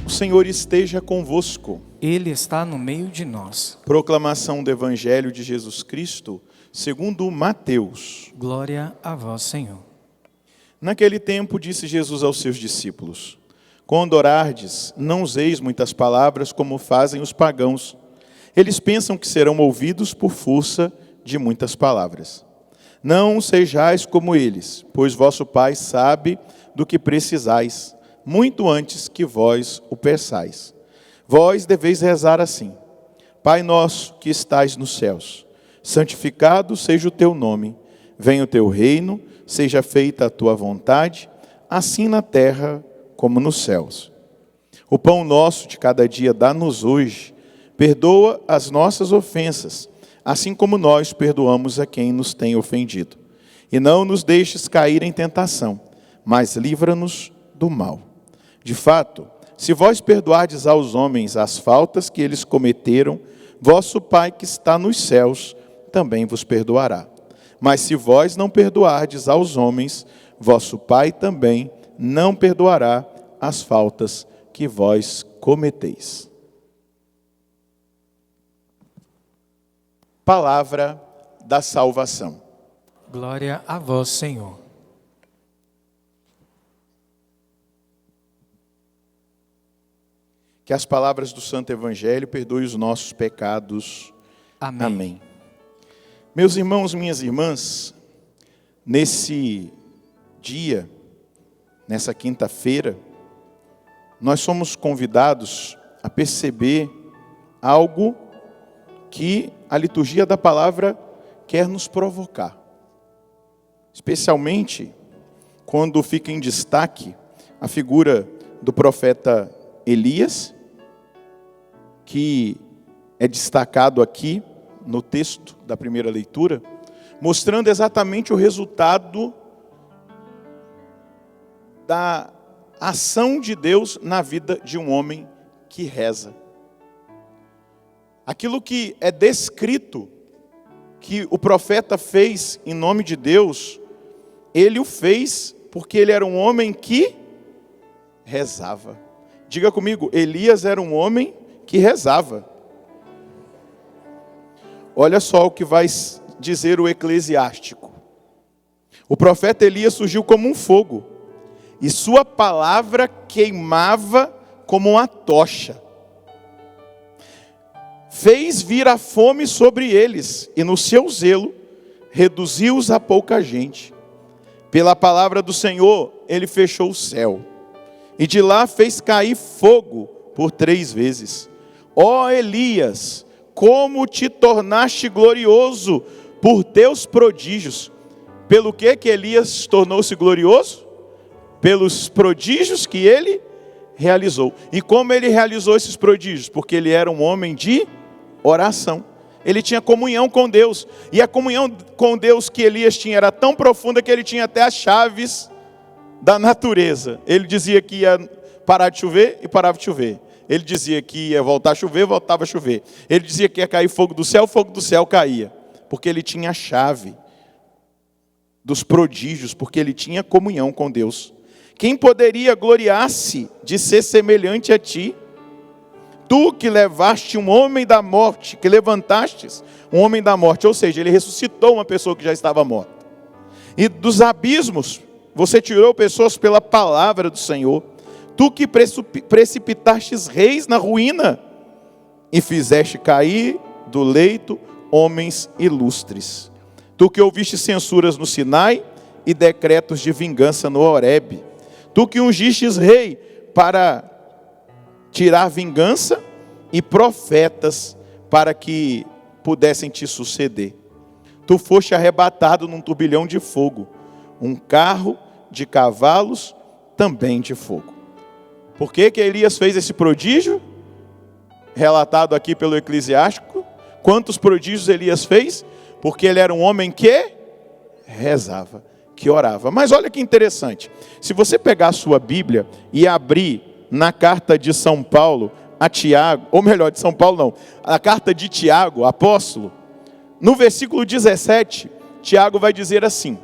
O Senhor esteja convosco. Ele está no meio de nós. Proclamação do Evangelho de Jesus Cristo, segundo Mateus. Glória a vós, Senhor. Naquele tempo disse Jesus aos seus discípulos: quando orardes, não useis muitas palavras como fazem os pagãos. Eles pensam que serão ouvidos por força de muitas palavras. Não sejais como eles, pois vosso Pai sabe do que precisais, muito antes que vós o peçais. Vós deveis rezar assim: Pai nosso que estais nos céus, santificado seja o teu nome. Venha o teu reino, seja feita a tua vontade, assim na terra como nos céus. O pão nosso de cada dia dá-nos hoje. Perdoa as nossas ofensas, assim como nós perdoamos a quem nos tem ofendido. E não nos deixes cair em tentação, mas livra-nos do mal. De fato, se vós perdoardes aos homens as faltas que eles cometeram, vosso Pai que está nos céus também vos perdoará. Mas se vós não perdoardes aos homens, vosso Pai também não perdoará as faltas que vós cometeis. Palavra da salvação. Glória a vós, Senhor. Que as palavras do Santo Evangelho perdoem os nossos pecados. Amém. Amém. Meus irmãos, minhas irmãs, nesse dia, nessa quinta-feira, nós somos convidados a perceber algo que a liturgia da palavra quer nos provocar. Especialmente quando fica em destaque a figura do profeta Elias, que é destacado aqui no texto da primeira leitura, mostrando exatamente o resultado da ação de Deus na vida de um homem que reza. Aquilo que é descrito, que o profeta fez em nome de Deus, ele o fez porque ele era um homem que rezava. Diga comigo, Elias era um homem que rezava. Olha só o que vai dizer o Eclesiástico. O profeta Elias surgiu como um fogo, e sua palavra queimava como uma tocha. Fez vir a fome sobre eles, e no seu zelo reduziu-os a pouca gente. Pela palavra do Senhor, ele fechou o céu, e de lá fez cair fogo por 3 vezes. Ó Elias, como te tornaste glorioso por teus prodígios. Pelo que Elias tornou-se glorioso? Pelos prodígios que ele realizou. E como ele realizou esses prodígios? Porque ele era um homem de oração. Ele tinha comunhão com Deus. E a comunhão com Deus que Elias tinha era tão profunda que ele tinha até as chaves da natureza. Ele dizia que ia parar de chover e parava de chover. Ele dizia que ia voltar a chover, voltava a chover. Ele dizia que ia cair fogo do céu caía. Porque ele tinha a chave dos prodígios, porque ele tinha comunhão com Deus. Quem poderia gloriar-se de ser semelhante a ti? Tu que levaste um homem da morte, que levantastes um homem da morte, ou seja, ele ressuscitou uma pessoa que já estava morta. E dos abismos, você tirou pessoas pela palavra do Senhor. Tu que precipitastes reis na ruína e fizeste cair do leito homens ilustres. Tu que ouviste censuras no Sinai e decretos de vingança no Horebe. Tu que ungistes rei para tirar vingança e profetas para que pudessem te suceder. Tu foste arrebatado num turbilhão de fogo, um carro de cavalos também de fogo. Por que Elias fez esse prodígio? Relatado aqui pelo Eclesiástico. Quantos prodígios Elias fez? Porque ele era um homem que rezava, que orava. Mas olha que interessante. Se você pegar a sua Bíblia e abrir na carta de São Paulo a Tiago, ou melhor, de São Paulo não, a carta de Tiago, apóstolo, no versículo 17, Tiago vai dizer assim: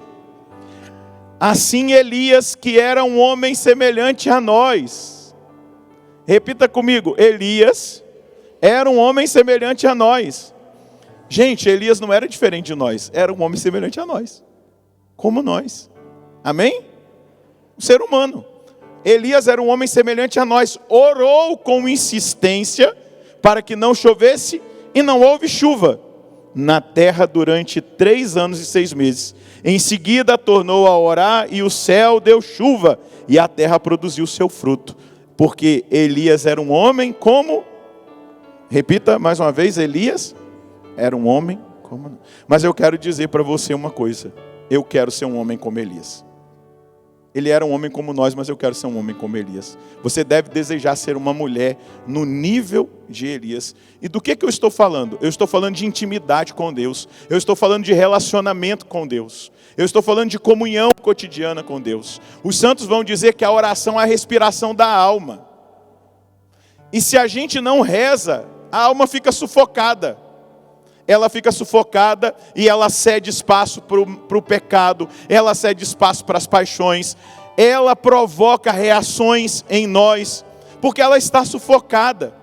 Assim Elias, que era um homem semelhante a nós. Repita comigo, Elias era um homem semelhante a nós. Gente, Elias não era diferente de nós, era um homem semelhante a nós, como nós. Amém? Um ser humano. Elias era um homem semelhante a nós, orou com insistência para que não chovesse e não houve chuva na terra durante 3 anos e 6 meses. Em seguida tornou a orar e o céu deu chuva e a terra produziu seu fruto. Porque Elias era um homem como... Repita mais uma vez, Elias era um homem como... Mas eu quero dizer para você uma coisa. Eu quero ser um homem como Elias. Ele era um homem como nós, mas eu quero ser um homem como Elias. Você deve desejar ser uma mulher no nível de Elias. E do que eu estou falando? Eu estou falando de intimidade com Deus. Eu estou falando de relacionamento com Deus. Eu estou falando de comunhão cotidiana com Deus. Os santos vão dizer que a oração é a respiração da alma. E se a gente não reza, a alma fica sufocada. Ela fica sufocada e ela cede espaço para o pecado, ela cede espaço para as paixões, ela provoca reações em nós, porque ela está sufocada,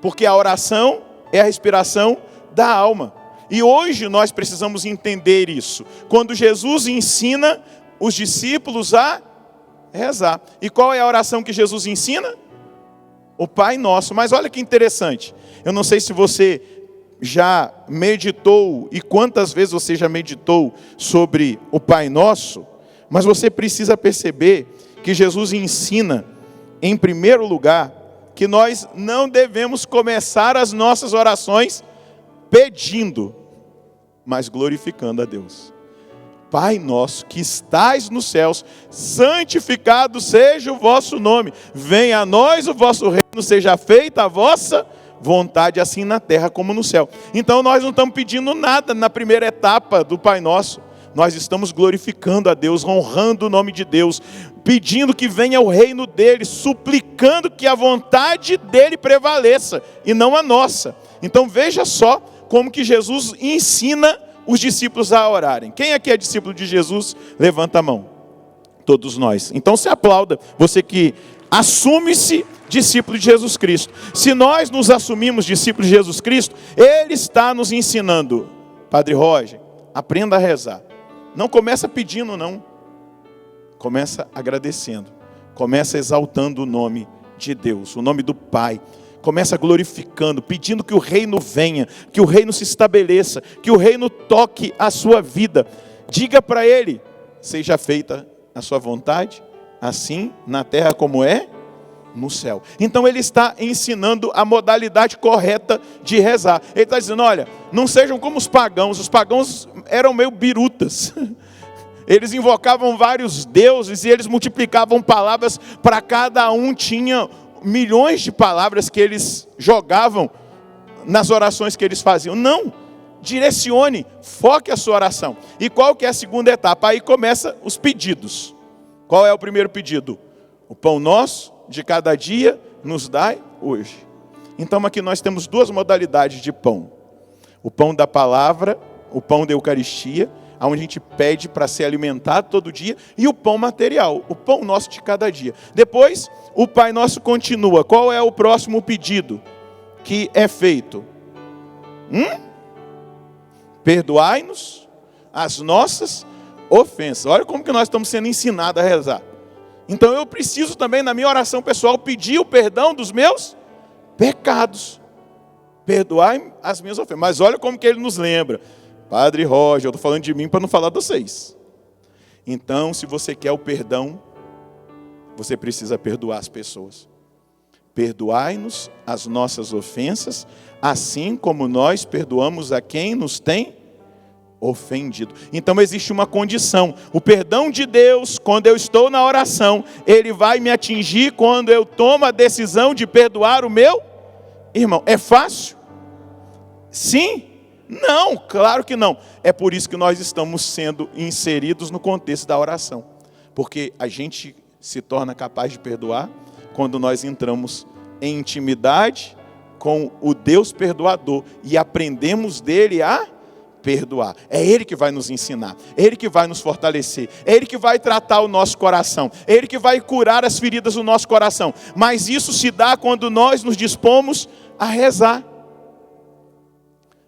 porque a oração é a respiração da alma. E hoje nós precisamos entender isso, quando Jesus ensina os discípulos a rezar. E qual é a oração que Jesus ensina? O Pai Nosso. Mas olha que interessante, eu não sei se você já meditou e quantas vezes você já meditou sobre o Pai Nosso, mas você precisa perceber que Jesus ensina, em primeiro lugar, que nós não devemos começar as nossas orações pedindo, mas glorificando a Deus. Pai nosso que estais nos céus, santificado seja o vosso nome, venha a nós o vosso reino, seja feita a vossa vontade, assim na terra como no céu. Então nós não estamos pedindo nada na primeira etapa do Pai Nosso. Nós estamos glorificando a Deus, honrando o nome de Deus, pedindo que venha o reino dele, suplicando que a vontade dele prevaleça e não a nossa. Então veja só como que Jesus ensina os discípulos a orarem. Quem aqui é discípulo de Jesus? Levanta a mão. Todos nós. Então se aplauda, você que assume-se discípulo de Jesus Cristo. Se nós nos assumimos discípulos de Jesus Cristo, Ele está nos ensinando. Padre Roger, aprenda a rezar. Não começa pedindo, não. Começa agradecendo. Começa exaltando o nome de Deus, o nome do Pai. Começa glorificando, pedindo que o reino venha, que o reino se estabeleça, que o reino toque a sua vida. Diga para Ele, seja feita a sua vontade, assim na terra como é no céu. Então ele está ensinando a modalidade correta de rezar. Ele está dizendo, olha, não sejam como os pagãos eram meio birutas. Eles invocavam vários deuses e eles multiplicavam palavras, para cada um tinha milhões de palavras que eles jogavam nas orações que eles faziam. Não, direcione, foque a sua oração. E qual que é a segunda etapa? Aí começa os pedidos. Qual é o primeiro pedido? O pão nosso de cada dia nos dai hoje. Então aqui nós temos 2 modalidades de pão. O pão da palavra, o pão da Eucaristia, onde a gente pede para ser alimentado todo dia, e o pão material, o pão nosso de cada dia. Depois, o Pai Nosso continua. Qual é o próximo pedido que é feito? Perdoai-nos as nossas ofensas. Olha como que nós estamos sendo ensinados a rezar. Então eu preciso também, na minha oração pessoal, pedir o perdão dos meus pecados. Perdoai as minhas ofensas. Mas olha como que ele nos lembra. Padre Roger, eu estou falando de mim para não falar de vocês. Então, se você quer o perdão, você precisa perdoar as pessoas. Perdoai-nos as nossas ofensas, assim como nós perdoamos a quem nos tem ofendido. Então existe uma condição. O perdão de Deus, quando eu estou na oração, Ele vai me atingir quando eu tomo a decisão de perdoar o meu irmão. É fácil? Sim? Não, claro que não. É por isso que nós estamos sendo inseridos no contexto da oração. Porque a gente se torna capaz de perdoar quando nós entramos em intimidade com o Deus perdoador e aprendemos dele a perdoar. É Ele que vai nos ensinar, é Ele que vai nos fortalecer, é Ele que vai tratar o nosso coração, é Ele que vai curar as feridas do nosso coração. Mas isso se dá quando nós nos dispomos a rezar.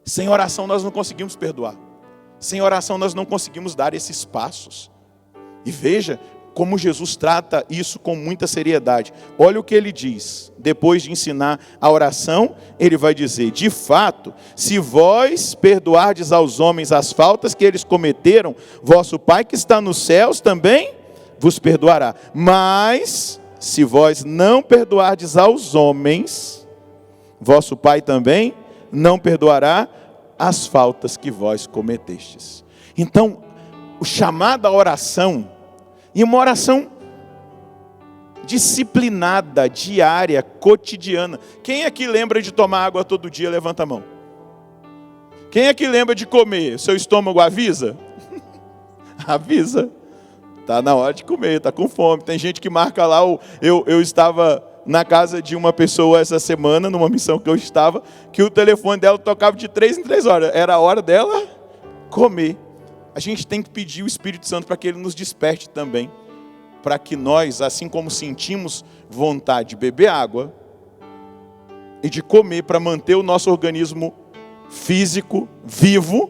Sem oração nós não conseguimos perdoar. Sem oração nós não conseguimos dar esses passos. E veja como Jesus trata isso com muita seriedade. Olha o que ele diz. Depois de ensinar a oração, ele vai dizer: de fato, se vós perdoardes aos homens as faltas que eles cometeram, vosso Pai que está nos céus também vos perdoará. Mas, se vós não perdoardes aos homens, vosso Pai também não perdoará as faltas que vós cometestes. Então, o chamado à oração, e uma oração disciplinada, diária, cotidiana. Quem aqui lembra de tomar água todo dia? Levanta a mão. Quem aqui lembra de comer? Seu estômago avisa? Avisa. Está na hora de comer, está com fome. Tem gente que marca lá. Eu estava na casa de uma pessoa essa semana, numa missão que eu estava, que o telefone dela tocava de 3 em 3 horas. Era a hora dela comer. A gente tem que pedir o Espírito Santo para que Ele nos desperte também. Para que nós, assim como sentimos vontade de beber água e de comer para manter o nosso organismo físico vivo,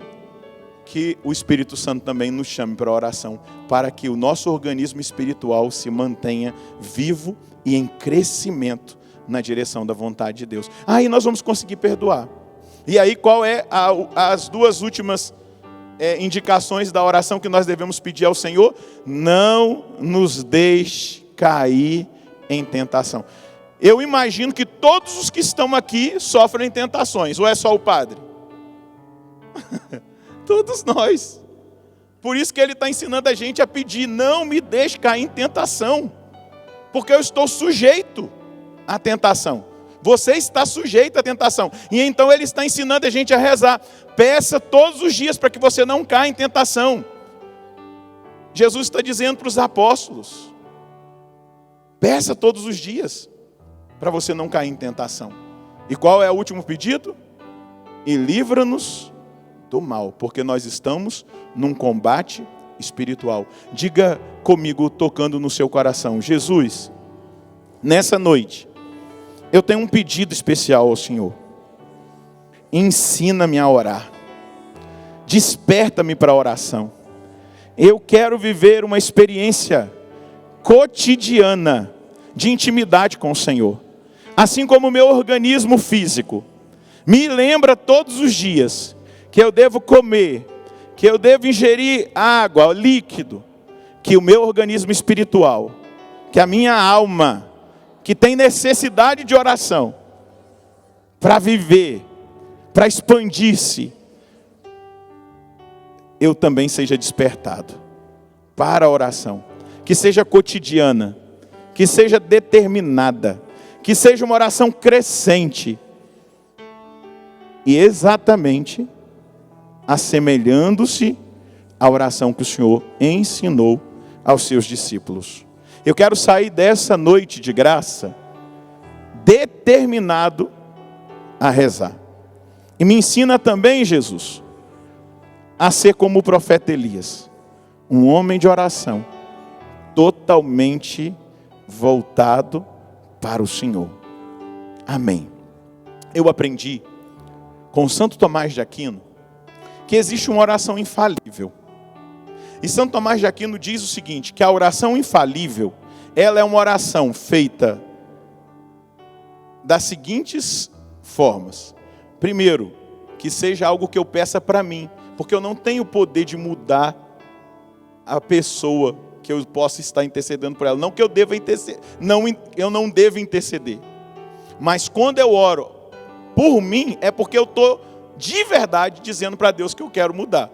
que o Espírito Santo também nos chame para a oração, para que o nosso organismo espiritual se mantenha vivo e em crescimento na direção da vontade de Deus. Aí nós vamos conseguir perdoar. E aí qual é as duas últimas indicações da oração que nós devemos pedir ao Senhor? Não nos deixe cair em tentação. Eu imagino que todos os que estão aqui sofrem tentações, ou é só o padre? Todos nós. Por isso que ele está ensinando a gente a pedir: não me deixe cair em tentação, porque eu estou sujeito à tentação. Você está sujeito à tentação. E então ele está ensinando a gente a rezar. Peça todos os dias para que você não caia em tentação. Jesus está dizendo para os apóstolos: peça todos os dias para você não cair em tentação. E qual é o último pedido? E livra-nos do mal, porque nós estamos num combate espiritual. Diga comigo, tocando no seu coração: Jesus, nessa noite, eu tenho um pedido especial ao Senhor. Ensina-me a orar. Desperta-me para a oração. Eu quero viver uma experiência cotidiana de intimidade com o Senhor. Assim como o meu organismo físico me lembra todos os dias que eu devo comer, que eu devo ingerir água, líquido, que o meu organismo espiritual, que a minha alma, que tem necessidade de oração para viver, para expandir-se, eu também seja despertado para a oração, que seja cotidiana, que seja determinada, que seja uma oração crescente e exatamente assemelhando-se à oração que o Senhor ensinou aos seus discípulos. Eu quero sair dessa noite de graça determinado a rezar. E me ensina também, Jesus, a ser como o profeta Elias, um homem de oração, totalmente voltado para o Senhor. Amém. Eu aprendi com Santo Tomás de Aquino que existe uma oração infalível. E Santo Tomás de Aquino diz o seguinte, que a oração infalível, ela é uma oração feita das seguintes formas. Primeiro, que seja algo que eu peça para mim, porque eu não tenho o poder de mudar a pessoa que eu possa estar intercedendo por ela. Não que eu deva interceder, eu não devo interceder. Mas quando eu oro por mim, é porque eu estou de verdade dizendo para Deus que eu quero mudar.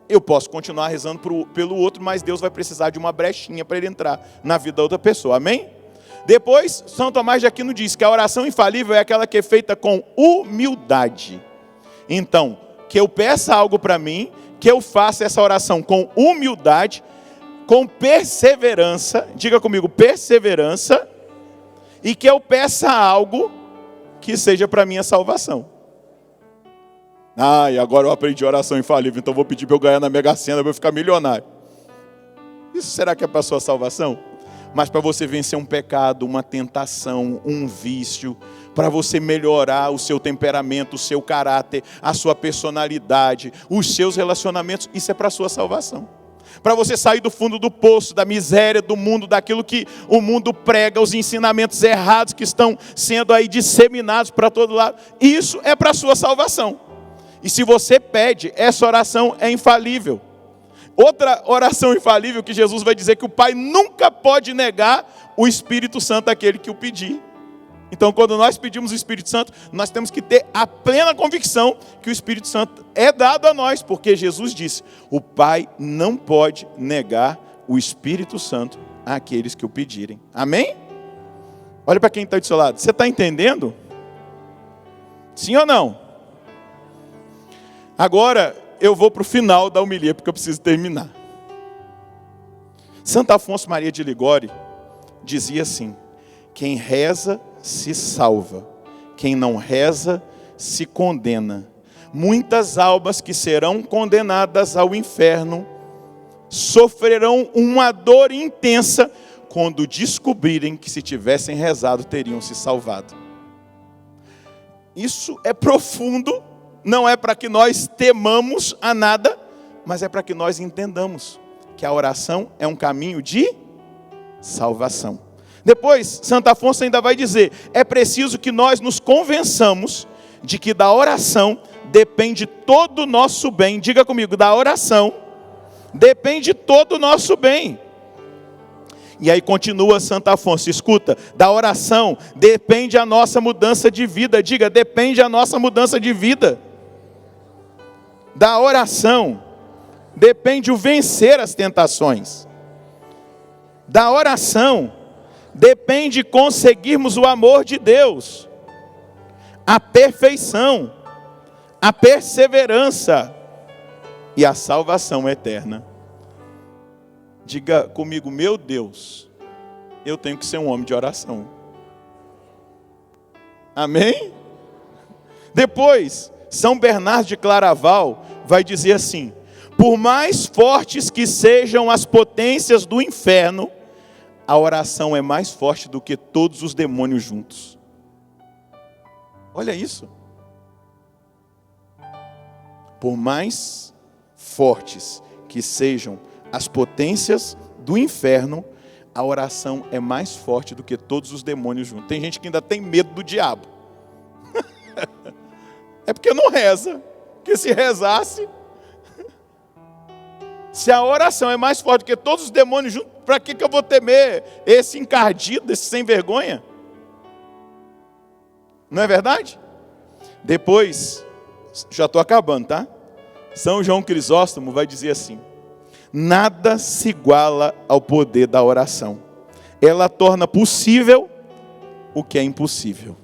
Eu posso continuar rezando pelo outro, mas Deus vai precisar de uma brechinha para ele entrar na vida da outra pessoa. Amém? Depois, São Tomás de Aquino diz que a oração infalível é aquela que é feita com humildade. Então, que eu peça algo para mim, que eu faça essa oração com humildade, com perseverança, diga comigo, perseverança, e que eu peça algo que seja para minha salvação. E agora eu aprendi oração infalível, então vou pedir para eu ganhar na Mega Sena, para eu ficar milionário. Isso será que é para a sua salvação? Mas para você vencer um pecado, uma tentação, um vício, para você melhorar o seu temperamento, o seu caráter, a sua personalidade, os seus relacionamentos, isso é para a sua salvação. Para você sair do fundo do poço, da miséria do mundo, daquilo que o mundo prega, os ensinamentos errados que estão sendo aí disseminados para todo lado, isso é para a sua salvação. E se você pede, essa oração é infalível. Outra oração infalível que Jesus vai dizer que o Pai nunca pode negar o Espírito Santo àquele que o pedir. Então, quando nós pedimos o Espírito Santo, nós temos que ter a plena convicção que o Espírito Santo é dado a nós, porque Jesus disse, o Pai não pode negar o Espírito Santo àqueles que o pedirem. Amém? Olha para quem está do seu lado. Você está entendendo? Sim ou não? Agora, eu vou para o final da homilia, porque eu preciso terminar. Santo Afonso Maria de Ligório dizia assim, quem reza se salva, quem não reza se condena. Muitas almas que serão condenadas ao inferno sofrerão uma dor intensa quando descobrirem que se tivessem rezado teriam se salvado. Isso é profundo, não é para que nós temamos a nada, mas é para que nós entendamos que a oração é um caminho de salvação. Depois, Santo Afonso ainda vai dizer, é preciso que nós nos convençamos de que da oração depende todo o nosso bem. Diga comigo, da oração depende todo o nosso bem. E aí continua Santo Afonso, escuta, da oração depende a nossa mudança de vida. Diga, depende a nossa mudança de vida. Da oração depende o vencer as tentações. Da oração depende conseguirmos o amor de Deus, a perfeição, a perseverança e a salvação eterna. Diga comigo, meu Deus, eu tenho que ser um homem de oração. Amém? Depois, São Bernardo de Claraval vai dizer assim, por mais fortes que sejam as potências do inferno, a oração é mais forte do que todos os demônios juntos. Olha isso. Por mais fortes que sejam as potências do inferno, a oração é mais forte do que todos os demônios juntos. Tem gente que ainda tem medo do diabo. É porque não reza. Porque se rezasse... Se a oração é mais forte do que todos os demônios juntos, para que eu vou temer esse encardido, esse sem vergonha? Não é verdade? Depois, já estou acabando, tá? São João Crisóstomo vai dizer assim, nada se iguala ao poder da oração. Ela torna possível o que é impossível.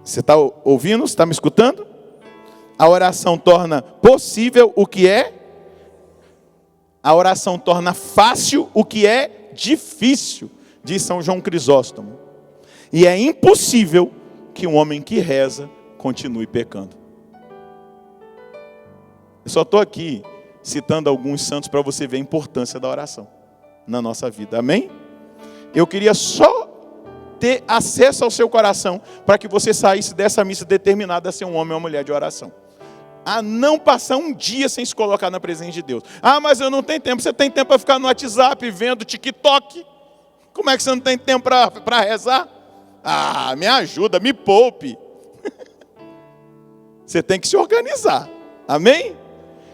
Você está ouvindo? Você está me escutando? A oração torna possível o que é. A oração torna fácil o que é difícil, diz São João Crisóstomo. E é impossível que um homem que reza continue pecando. Eu só estou aqui citando alguns santos para você ver a importância da oração na nossa vida. Amém? Eu queria só ter acesso ao seu coração para que você saísse dessa missa determinada a ser um homem ou uma mulher de oração. A não passar um dia sem se colocar na presença de Deus. Mas eu não tenho tempo. Você tem tempo para ficar no WhatsApp vendo TikTok? Como é que você não tem tempo para rezar? Me ajuda, me poupe. Você tem que se organizar. Amém?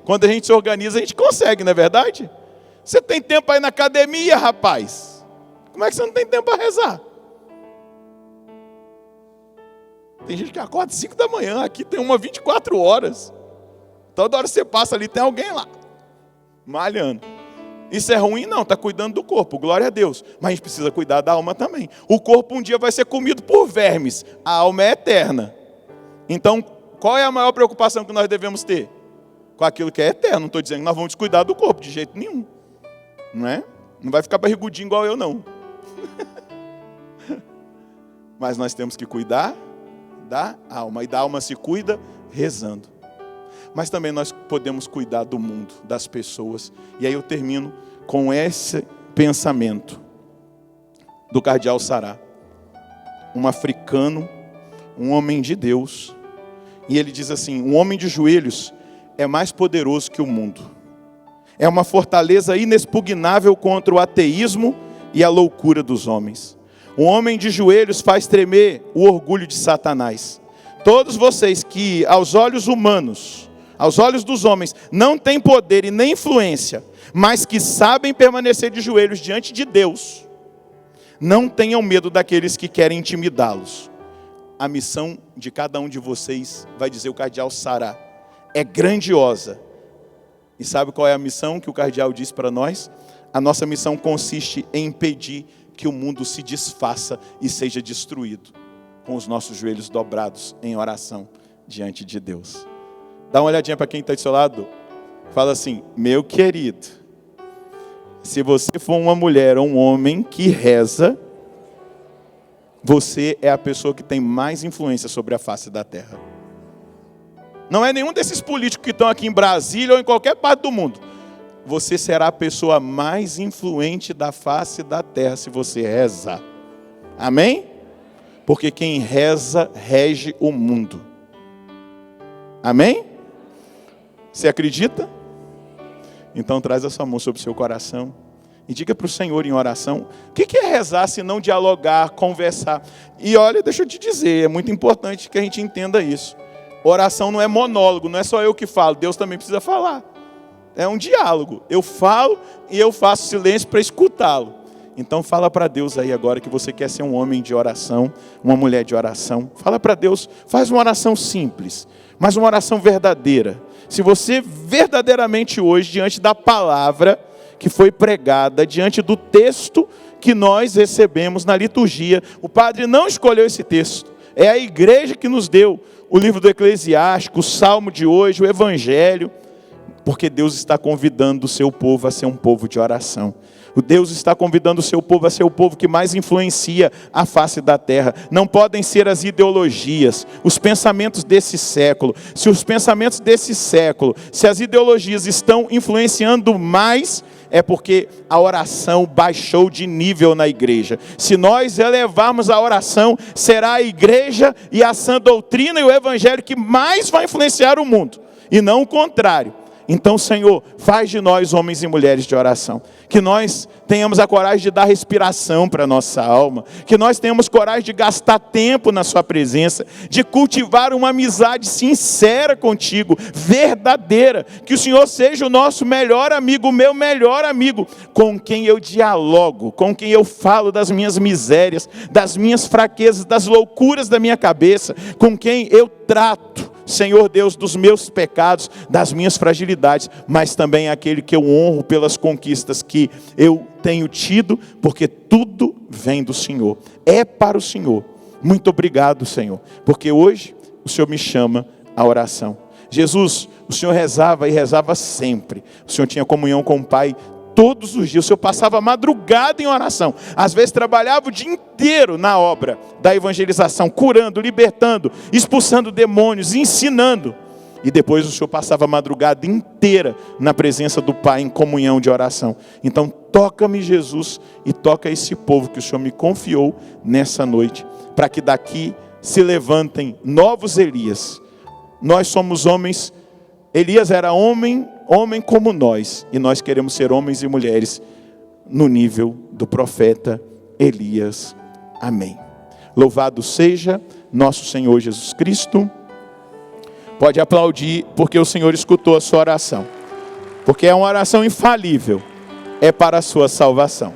Quando a gente se organiza, a gente consegue, não é verdade? Você tem tempo para ir na academia, rapaz? Como é que você não tem tempo para rezar? Tem gente que acorda 5 da manhã, aqui tem uma 24 horas. Toda hora você passa ali, tem alguém lá, malhando. Isso é ruim? Não, está cuidando do corpo, glória a Deus. Mas a gente precisa cuidar da alma também. O corpo um dia vai ser comido por vermes, a alma é eterna. Então, qual é a maior preocupação que nós devemos ter? Com aquilo que é eterno. Não estou dizendo que nós vamos descuidar do corpo, de jeito nenhum. Não é? Não vai ficar barrigudinho igual eu, não. Mas nós temos que cuidar da alma. E da alma se cuida rezando. Mas também nós podemos cuidar do mundo, das pessoas. E aí eu termino com esse pensamento do cardeal Sará. Um africano, um homem de Deus. E ele diz assim: um homem de joelhos é mais poderoso que o mundo. É uma fortaleza inexpugnável contra o ateísmo e a loucura dos homens. Um homem de joelhos faz tremer o orgulho de Satanás. Todos vocês que aos olhos humanos, aos olhos dos homens, não têm poder e nem influência, mas que sabem permanecer de joelhos diante de Deus, não tenham medo daqueles que querem intimidá-los. A missão de cada um de vocês, vai dizer o cardeal Sará, é grandiosa. E sabe qual é a missão que o cardeal diz para nós? A nossa missão consiste em impedir que o mundo se desfaça e seja destruído, com os nossos joelhos dobrados em oração diante de Deus. Dá uma olhadinha para quem está do seu lado. Fala assim: meu querido, se você for uma mulher ou um homem que reza, você é a pessoa que tem mais influência sobre a face da terra. Não é nenhum desses políticos que estão aqui em Brasília ou em qualquer parte do mundo. Você será a pessoa mais influente da face da terra se você rezar. Amém? Porque quem reza, rege o mundo. Amém? Você acredita? Então traz a sua mão sobre o seu coração e diga para o Senhor em oração: o que é rezar se não dialogar, conversar? E olha, deixa eu te dizer, é muito importante que a gente entenda isso. Oração não é monólogo, não é só eu que falo, Deus também precisa falar. É um diálogo, eu falo e eu faço silêncio para escutá-lo. Então fala para Deus aí agora que você quer ser um homem de oração, uma mulher de oração. Fala para Deus, faz uma oração simples, mas uma oração verdadeira. Se você verdadeiramente hoje, diante da palavra que foi pregada, diante do texto que nós recebemos na liturgia, o padre não escolheu esse texto, é a igreja que nos deu o livro do Eclesiástico, o Salmo de hoje, o Evangelho, porque Deus está convidando o seu povo a ser um povo de oração. O Deus está convidando o seu povo a ser o povo que mais influencia a face da terra. Não podem ser as ideologias, os pensamentos desse século. Se os pensamentos desse século, se as ideologias estão influenciando mais, é porque a oração baixou de nível na igreja. Se nós elevarmos a oração, será a igreja e a sã doutrina e o evangelho que mais vai influenciar o mundo, e não o contrário. Então, Senhor, faz de nós homens e mulheres de oração. Que nós tenhamos a coragem de dar respiração para a nossa alma. Que nós tenhamos coragem de gastar tempo na sua presença. De cultivar uma amizade sincera contigo, verdadeira. Que o Senhor seja o nosso melhor amigo, o meu melhor amigo. Com quem eu dialogo, com quem eu falo das minhas misérias, das minhas fraquezas, das loucuras da minha cabeça. Com quem eu trato, Senhor Deus, dos meus pecados, das minhas fragilidades, mas também aquele que eu honro pelas conquistas que eu tenho tido, porque tudo vem do Senhor, é para o Senhor. Muito obrigado, Senhor, porque hoje o Senhor me chama à oração. Jesus, o Senhor rezava e rezava sempre. O Senhor tinha comunhão com o Pai todos os dias. O Senhor passava a madrugada em oração. Às vezes trabalhava o dia inteiro na obra da evangelização, curando, libertando, expulsando demônios, ensinando. E depois o Senhor passava a madrugada inteira na presença do Pai, em comunhão de oração. Então toca-me, Jesus, e toca esse povo que o Senhor me confiou nessa noite, para que daqui se levantem novos Elias. Nós somos homens. Elias era homem como nós, e nós queremos ser homens e mulheres no nível do profeta Elias. Amém. Louvado seja nosso Senhor Jesus Cristo. Pode aplaudir, porque o Senhor escutou a sua oração, porque é uma oração infalível, é para a sua salvação.